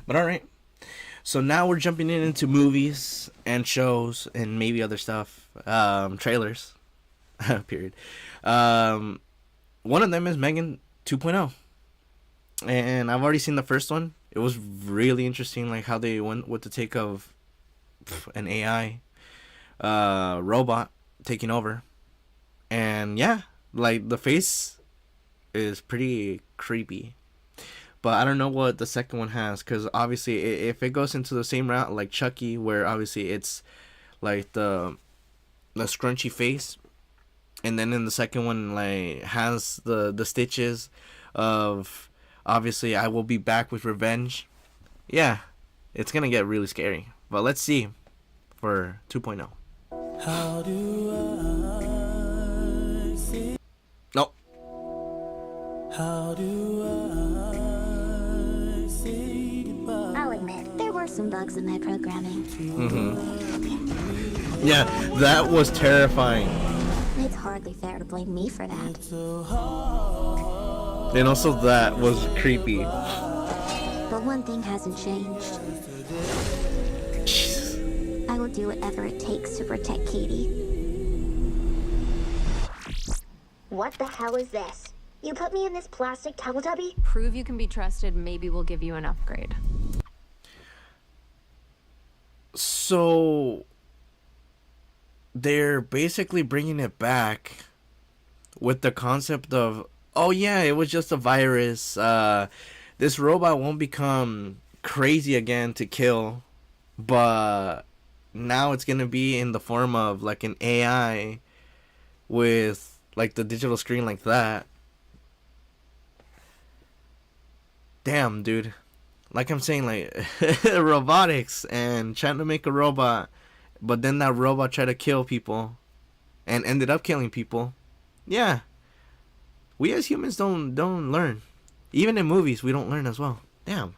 But all right. So now we're jumping into movies and shows and maybe other stuff. Trailers. Period. One of them is Megan 2.0. And I've already seen the first one. It was really interesting, like how they went with the take of an AI robot taking over. And yeah, like the face is pretty creepy. But I don't know what the second one has, because obviously if it goes into the same route like Chucky, where obviously it's like the scrunchy face, and then in the second one like has the stitches of obviously I will be back with revenge. Yeah, it's gonna get really scary. But let's see for 2.0. How do I see? No. How do I see goodbye? I'll admit, there were some bugs in my programming. Yeah, that was terrifying. It's hardly fair to blame me for that. So hard. And also that was creepy. But one thing hasn't changed. I will do whatever it takes to protect Katie. What the hell is this? You put me in this plastic Teletubby? Prove you can be trusted, maybe we'll give you an upgrade. So they're basically bringing it back with the concept of, oh yeah, it was just a virus. This robot won't become crazy again to kill, but now it's gonna be in the form of like an AI with like the digital screen like that. Damn, dude. Like I'm saying, like robotics and trying to make a robot, but then that robot tried to kill people and ended up killing people. Yeah. We as humans don't learn. Even in movies, we don't learn as well. Damn.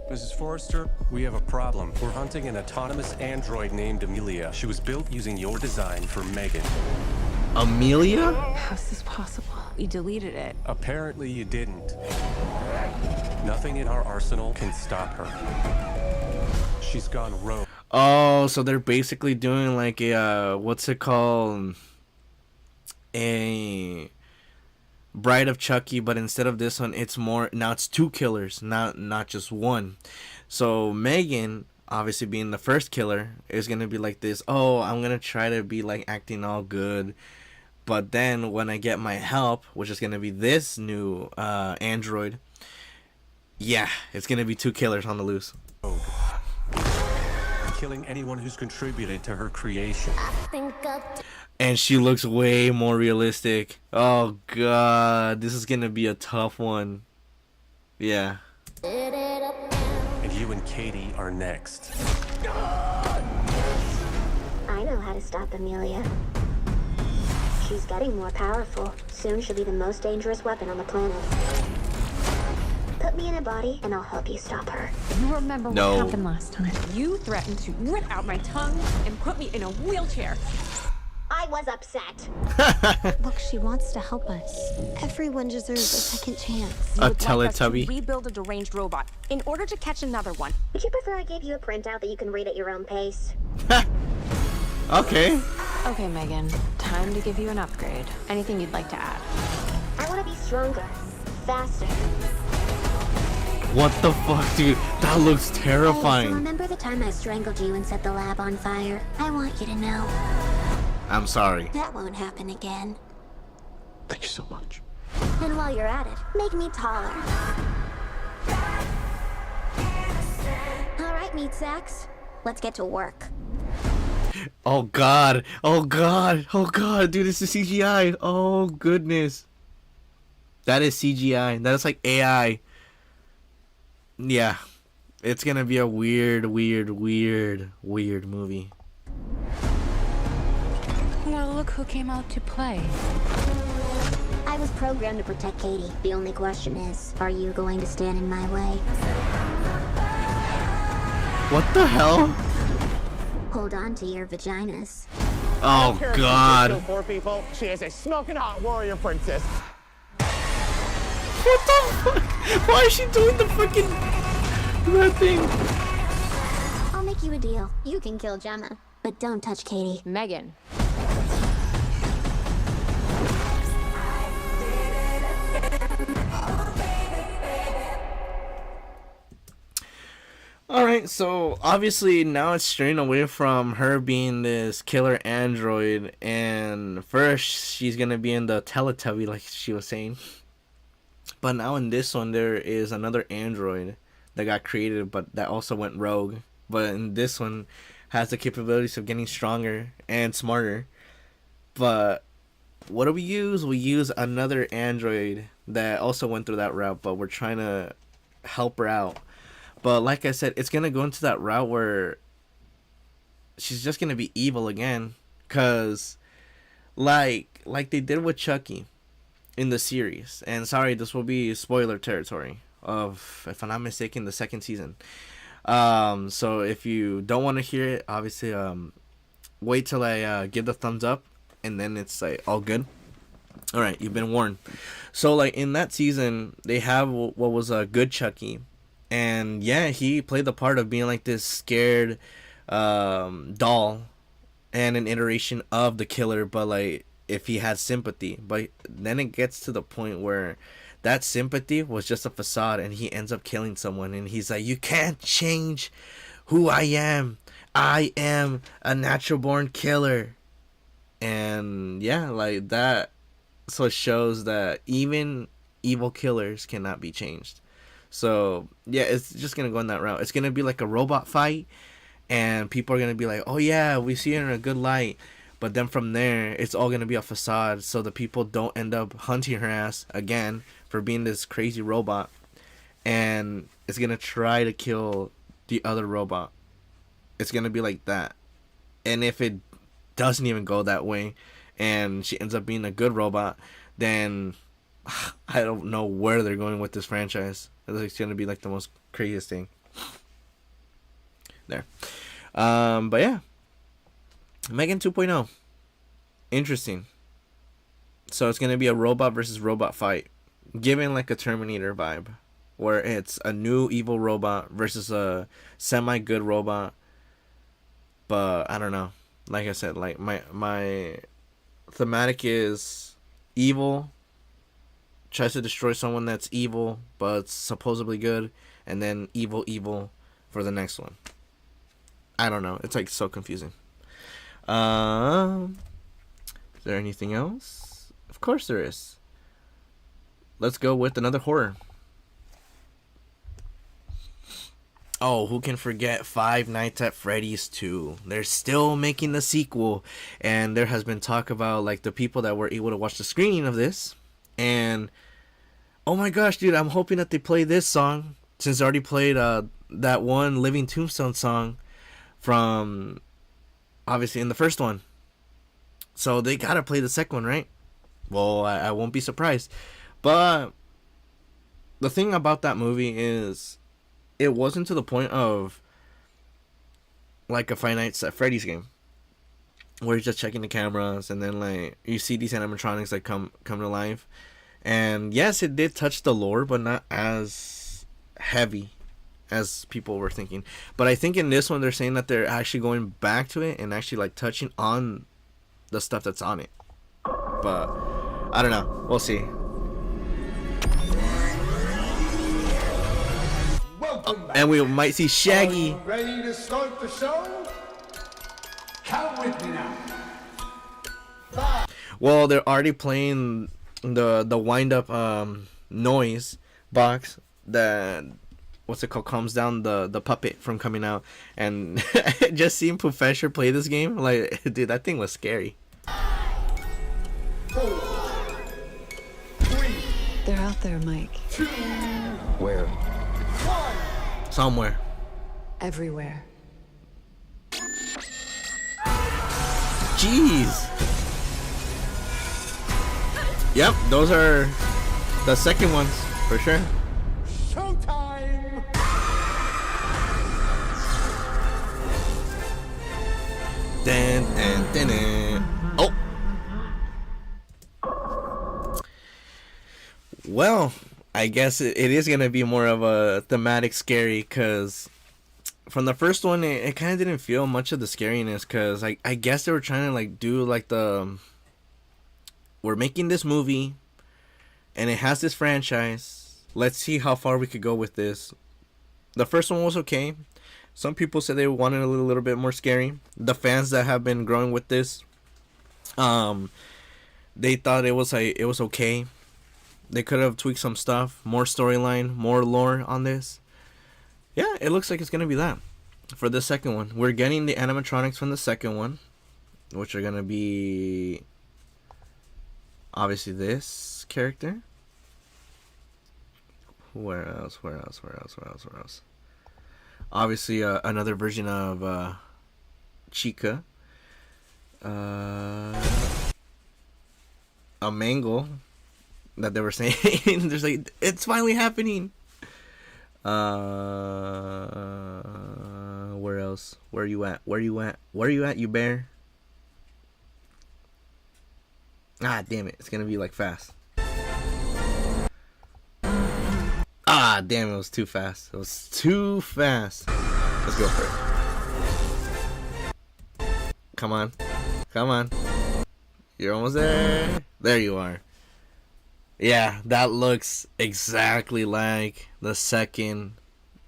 Mrs. Forrester, we have a problem. We're hunting an autonomous android named Amelia. She was built using your design for Megan. Amelia? How's this possible? We deleted it. Apparently you didn't. Nothing in our arsenal can stop her. She's gone rogue. Oh, so they're basically doing like a, what's it called? A Bride of Chucky, but instead of this one, it's more, now it's two killers, not just one. So Megan, obviously being the first killer, is gonna be like this, oh, I'm gonna try to be like acting all good, but then when I get my help, which is gonna be this new android, yeah, it's gonna be two killers on the loose. Killing anyone who's contributed to her creation. And she looks way more realistic. Oh god, this is gonna be a tough one. Yeah. And you and Katie are next. I know how to stop Amelia. She's getting more powerful. Soon she'll be the most dangerous weapon on the planet. Put me in a body and I'll help you stop her. You remember No. what happened last time? You threatened to rip out my tongue and put me in a wheelchair. I was upset. Look, she wants to help us. Everyone deserves a second chance. A Would like us to Teletubby. rebuild a deranged robot in order to catch another one. Would you prefer I gave you a printout that you can read at your own pace? Okay. Okay, Megan. Time to give you an upgrade. Anything you'd like to add? I want to be stronger, faster. What the fuck, dude? That looks Hey, so terrifying. remember the time I strangled you and set the lab on fire? I want you to know I'm sorry. that won't happen again. Thank you so much. And while you're at it, make me taller. All right, meat sacks. Let's get to work. Oh god. Oh god. Oh god, dude, this is CGI. Oh goodness. That is CGI. That is like AI. Yeah. It's gonna be a weird movie. Well, look who came out to play. I was programmed to protect Katie. The only question is, are you going to stand in my way? What the hell? Hold on to your vaginas. Oh god. Poor people. She is a smoking hot warrior princess. What the fuck? Why is she doing the fucking that thing? I'll make you a deal. You can kill Gemma, but don't touch Katie. Megan. Alright, so obviously now it's straying away from her being this killer android, and first she's gonna be in the Teletubby like she was saying. But now in this one there is another android that got created but that also went rogue. But in this one has the capabilities of getting stronger and smarter. But what do we use? We use another android that also went through that route, but we're trying to help her out. But like I said, it's gonna go into that route where she's just gonna be evil again, cause like they did with Chucky in the series. And sorry, this will be spoiler territory of, if I'm not mistaken, the second season. So if you don't want to hear it, obviously wait till I give the thumbs up, and then it's like all good. All right, you've been warned. So like in that season, they have what was a good Chucky. And yeah, he played the part of being like this scared doll and an iteration of the killer, but like if he had sympathy. But then it gets to the point where that sympathy was just a facade, and he ends up killing someone, and he's like, you can't change who I am. I am a natural born killer. And yeah, like that. So it shows that even evil killers cannot be changed. So yeah, it's just gonna go in that route. It's gonna be like a robot fight, and people are gonna be like, oh yeah, we see her in a good light. But then from there, it's all gonna be a facade, so the people don't end up hunting her ass again for being this crazy robot, and it's gonna try to kill the other robot. It's gonna be like that. And if it doesn't even go that way, and she ends up being a good robot, then I don't know where they're going with this franchise. It's gonna be like the most craziest thing. There. But yeah. Megan 2.0. Interesting. So it's gonna be a robot versus robot fight. Given like a Terminator vibe. Where it's a new evil robot versus a semi-good robot. But I don't know. Like I said, like my thematic is evil tries to destroy someone that's evil but supposedly good, and then evil for the next one. I don't know. It's like so confusing. Is there anything else? Of course there is. Let's go with another horror. Oh, who can forget Five Nights at Freddy's 2? They're still making the sequel, and there has been talk about like the people that were able to watch the screening of this, and oh my gosh, dude, I'm hoping that they play this song, since they already played that one Living Tombstone song from obviously in the first one. So they gotta play the second one, right? Well, I won't be surprised. But the thing about that movie is it wasn't to the point of like a Five Nights at Freddy's game, where you're just checking the cameras and then like you see these animatronics like come to life. And yes, it did touch the lore, but not as heavy as people were thinking. But I think in this one, they're saying that they're actually going back to it and actually like touching on the stuff that's on it. But I don't know. We'll see. And we might see Shaggy. Ready to start the show? Count with me now. Well, they're already playing the wind up noise box that, what's it called, calms down the puppet from coming out. And just seeing Professor play this game, like, dude, that thing was scary. 4, 3, They're out there, Mike. 2, Where? 1. Somewhere. Everywhere. Jeez. Yep, those are the second ones for sure. Showtime! Dun. Oh. Well, I guess it is gonna be more of a thematic scary, because from the first one it kind of didn't feel much of the scariness, because I guess they were trying to like do like the, we're making this movie and it has this franchise, let's see how far we could go with this. The first one was okay. Some people said they wanted a little bit more scary. The fans that have been growing with this, they thought it was okay. They could have tweaked some stuff, more storyline, more lore on this. Yeah, it looks like it's gonna be that for the second one. We're getting the animatronics from the second one, which are gonna be obviously this character. Where else? Obviously, another version of Chica. A mangle that they were saying. There's like, it's finally happening. Where else? Where you at, you bear? Ah, damn it. It's gonna be like fast. Ah, damn, it was too fast. It was too fast. Let's go for it. Come on. You're almost there. There you are. Yeah, that looks exactly like the second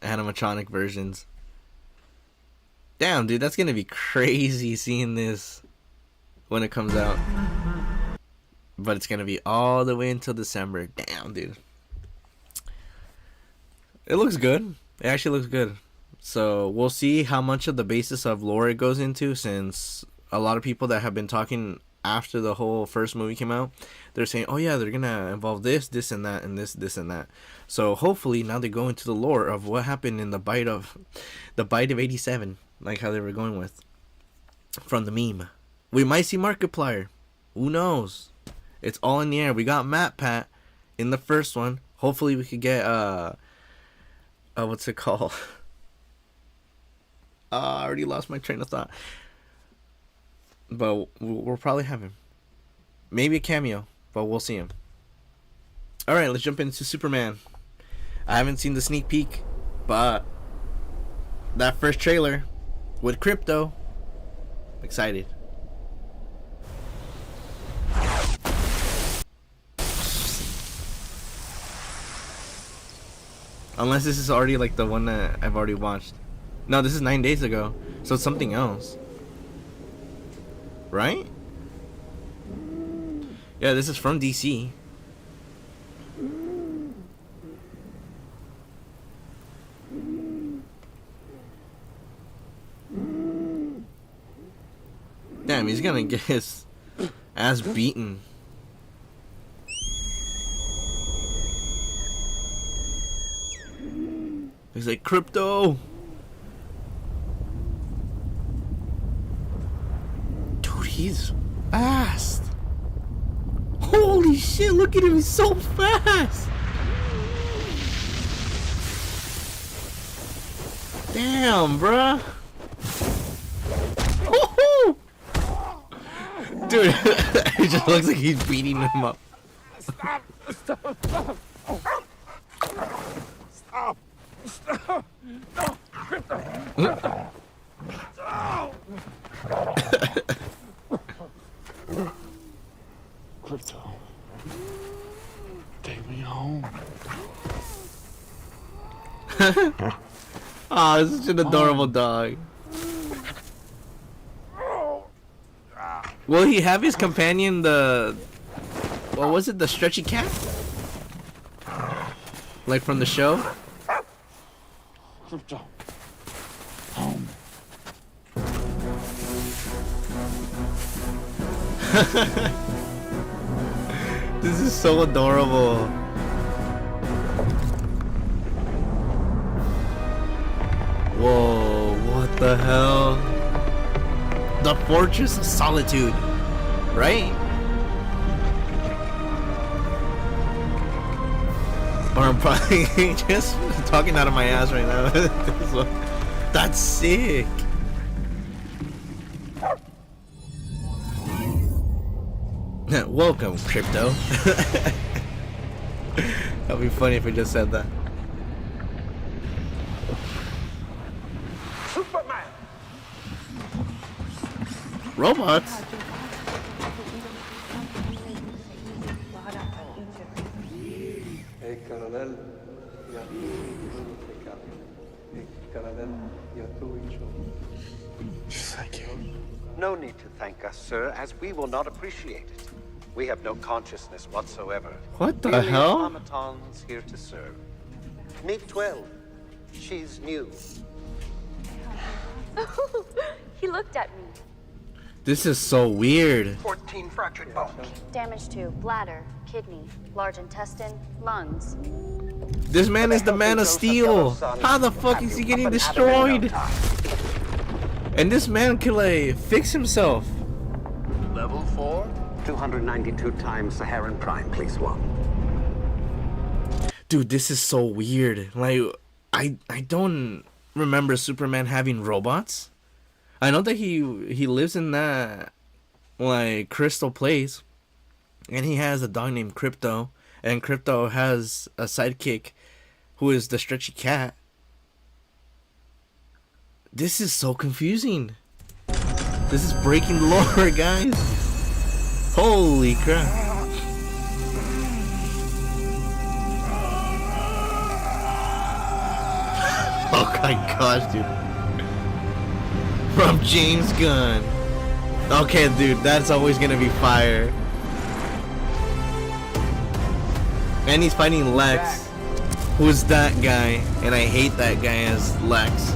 animatronic versions. Damn, dude, that's gonna be crazy seeing this when it comes out. But it's gonna be all the way until December. Damn, dude. It looks good. It actually looks good. So we'll see how much of the basis of lore it goes into, since a lot of people that have been talking after the whole first movie came out, they're saying, oh yeah, they're gonna involve this and that, and this and that. So hopefully now they go into the lore of what happened in the bite of '87, like how they were going with from the meme. We might see Markiplier. Who knows? It's all in the air. We got Matt Pat in the first one. Hopefully we could get what's it called? I already lost my train of thought. But we'll probably have him. Maybe a cameo, but we'll see him. Alright, let's jump into Superman. I haven't seen the sneak peek, but that first trailer with Crypto, excited. Unless this is already like the one that I've already watched. No, this is 9 days ago, so it's something else. Right? Yeah, this is from DC. Damn, he's gonna get his ass beaten. He's like, Crypto! He's fast. Holy shit, look at him, he's so fast. Damn, bruh. Woo-hoo! Dude, it just looks like he's beating him up. Stop! No! Crypto, take me home. Oh, this is such an adorable dog. Will he have his companion, what was it, the stretchy cat? Like from the show? Crypto, home. This is so adorable. Whoa, what the hell? The Fortress of Solitude, right? Or I'm probably just talking out of my ass right now. That's sick. Welcome, Crypto. That'd be funny if we just said that. Superman! Robots? Thank you. No need to thank us, sir, as we will not appreciate it. We have no consciousness whatsoever. What the Merely hell? automatons here to serve. Meet 12. She's new. He looked at me. This is so weird. 14 fractured bones. Damage to bladder, kidney, large intestine, lungs. This man is the Man of Steel. How the fuck is he getting destroyed? And this man can like fix himself. Level 4? 292 times Saharan Prime, please one. Dude, this is so weird. Like, I don't remember Superman having robots. I know that he lives in that like crystal place, and he has a dog named Crypto, and Crypto has a sidekick who is the stretchy cat. This is so confusing. This is breaking the lore, guys. Holy crap. Oh my gosh, dude. From James Gunn. Okay, dude, that's always gonna be fire. And he's fighting Lex. Who's that guy? And I hate that guy as Lex.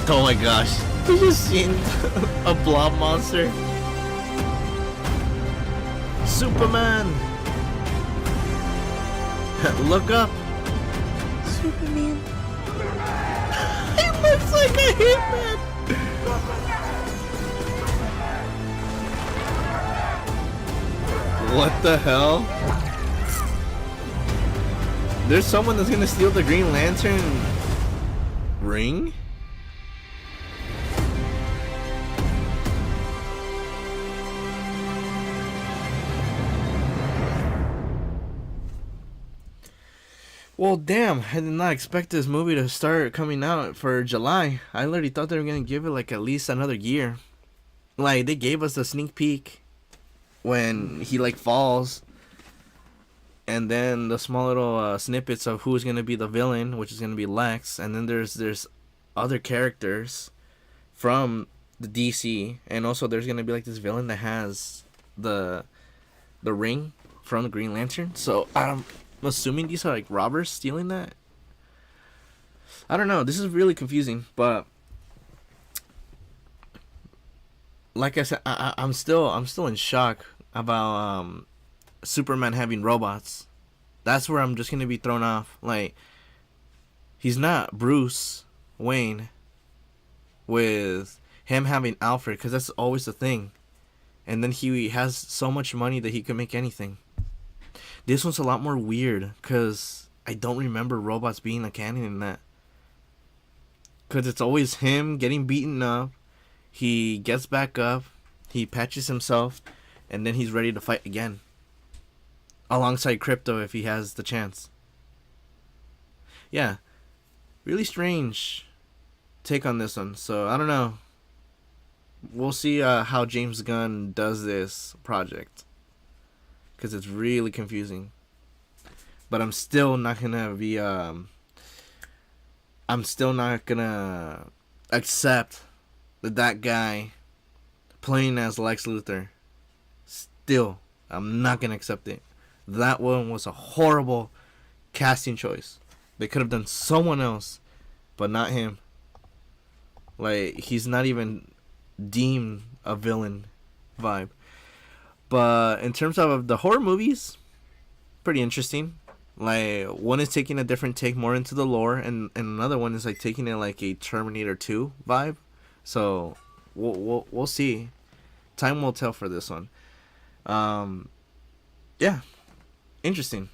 Oh my gosh. You just seen a blob monster? Superman! Look up! Superman. He looks like a hitman! What the hell? There's someone that's gonna steal the Green Lantern ring? Well, damn, I did not expect this movie to start coming out for July. I literally thought they were going to give it like at least another year. Like, they gave us the sneak peek when he like falls. And then the small little snippets of who's going to be the villain, which is going to be Lex. And then there's other characters from the DC. And also there's going to be like this villain that has the ring from the Green Lantern. So, I'm assuming these are like robbers stealing that. I don't know. This is really confusing, but like I said, I'm still in shock about Superman having robots. That's where I'm just gonna be thrown off. Like, he's not Bruce Wayne with him having Alfred, because that's always the thing. And then he has so much money that he can make anything. This one's a lot more weird, because I don't remember robots being a canon in that. Because it's always him getting beaten up, he gets back up, he patches himself, and then he's ready to fight again. Alongside Crypto if he has the chance. Yeah, really strange take on this one, so I don't know. We'll see how James Gunn does this project, because it's really confusing. But I'm still not gonna be I'm still not gonna accept that guy playing as Lex Luthor. Still, I'm not gonna accept it. That one was a horrible casting choice. They could have done someone else, but not him. Like, he's not even deemed a villain vibe. But in terms of the horror movies, pretty interesting. Like, one is taking a different take more into the lore, and another one is like taking it like a Terminator 2 vibe. So we'll see. Time will tell for this one. Yeah, interesting.